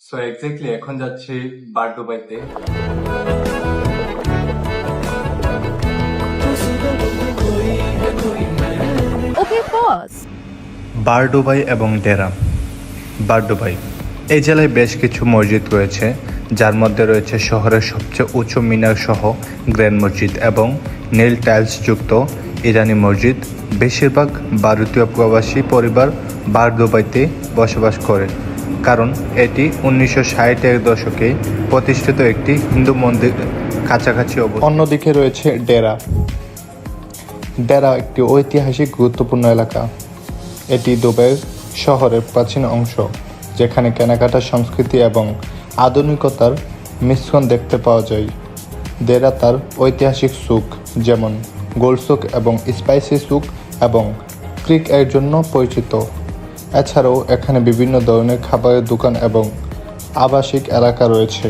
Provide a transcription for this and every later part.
So exactly এখন যাচ্ছি বারডুবাইতে। ওকে pause. বারডুবাই এবং ডেরা। বারডুবাই এই জেলায় বেশ কিছু মসজিদ রয়েছে, যার মধ্যে রয়েছে শহরের সবচেয়ে উঁচু মিনার সহ গ্র্যান্ড মসজিদ এবং নীল টাইলস যুক্ত ইরানি মসজিদ। বেশিরভাগ ভারতীয় প্রবাসী পরিবার বারডুবাইতে বসবাস করে, কারণ এটি 1960-এর দশকে প্রতিষ্ঠিত একটি হিন্দু মন্দির কাছাকাছি অবস্থিত। অন্যদিকে রয়েছে ডেরা। ডেরা একটি ঐতিহাসিক গুরুত্বপূর্ণ এলাকা। এটি দুবাইয়ের শহরের প্রাচীন অংশ, যেখানে কেনাকাটা সংস্কৃতি এবং আধুনিকতার মিশ্রণ দেখতে পাওয়া যায়। ডেরা তার ঐতিহাসিক সুক যেমন গোল্ড সুক এবং স্পাইসি সুক এবং ক্রিক এর জন্য পরিচিত। এছাড়াও এখানে বিভিন্ন ধরনের খাবারের দোকান এবং আবাসিক এলাকা রয়েছে।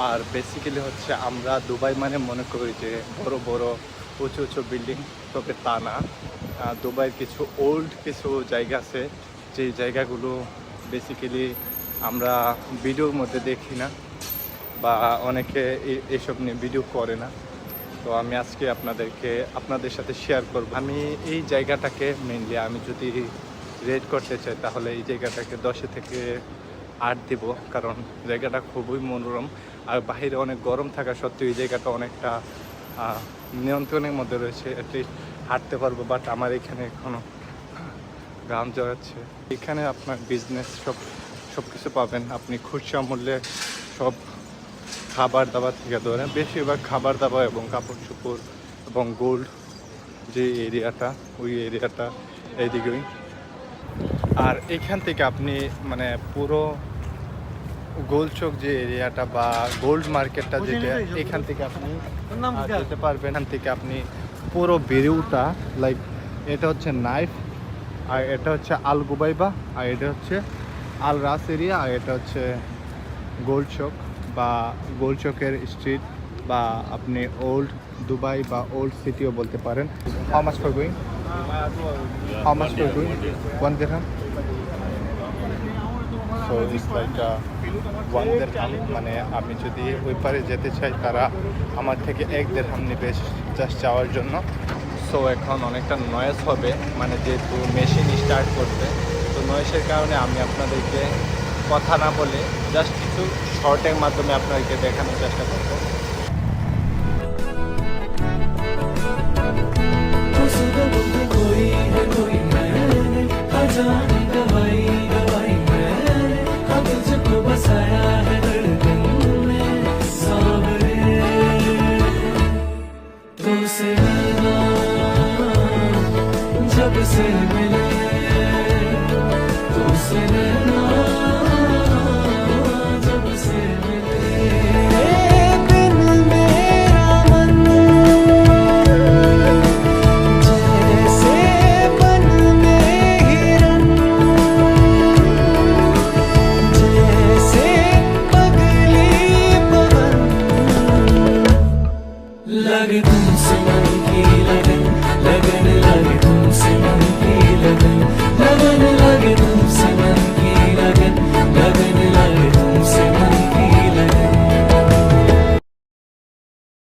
আর বেসিক্যালি হচ্ছে আমরা দুবাই মানে মনে করি যে বড় বড় উঁচু উঁচু বিল্ডিং, তবে তা না। দুবাইয়ের কিছু ওল্ড কিছু জায়গা আছে, যেই জায়গাগুলো বেসিক্যালি আমরা ভিডিওর মধ্যে দেখি না, বা অনেকে এসব নিয়ে ভিডিও করে না। তো আমি আজকে আপনাদের সাথে শেয়ার করব। আমি এই জায়গাটাকে মেনলি আমি যদি রেট করতে চাই, তাহলে এই জায়গাটাকে 10 থেকে 8 দিব, কারণ জায়গাটা খুবই মনোরম। আর বাইরে অনেক গরম থাকা সত্ত্বেও এই জায়গাটা অনেকটা নিয়ন্ত্রণের মধ্যে রয়েছে। অ্যাটলিস্ট হাঁটতে পারবো, বাট আমার এখানে এখনও ঘাম জড়াচ্ছে। এখানে আপনার বিজনেস সব কিছু পাবেন আপনি খুচরা মূল্যে। সব খাবার দাবার থেকে ধরে বেশিরভাগ খাবার দাবার এবং কাপড় চোপড় এবং গোল্ড যে এরিয়াটা, ওই এরিয়াটা এইদিকেই। আর এখান থেকে আপনি মানে পুরো গোলচক যে এরিয়াটা বা গোল্ড মার্কেটটা, যেটা এখান থেকে আপনি যেতে পারবেন। এখান থেকে আপনি পুরো ভিউটা, লাইক এটা হচ্ছে নাইফ, আর এটা হচ্ছে আল গুবাইবা, আর এটা হচ্ছে আল রাস এরিয়া, আর এটা হচ্ছে গোল্ড চক বা গোল্ড চকের স্ট্রিট, বা আপনি ওল্ড দুবাই বা ওল্ড সিটিও বলতে পারেন। How much for going? How much for going? 1 dirham. So it's like 1 দিরহাম। মানে আমি যদি ওই পারে যেতে চাই, তারা আমার থেকে 1 দিরহাম নেবে জাস্ট যাওয়ার জন্য। সো এখন অনেকটা নয়েজ হবে, মানে যেহেতু মেশিন স্টার্ট করবে, তো নয়েজের কারণে আমি আপনাদেরকে কথা না বলে জাস্ট কিছু শর্টের মাধ্যমে আপনাদেরকে দেখানোর চেষ্টা করব। जब से मिले तुझसे नैना, जब से मिले बिन मेरा मन जैसे बन में हिरन, जैसे पगली पवन लगे तुमसे मन की लगे।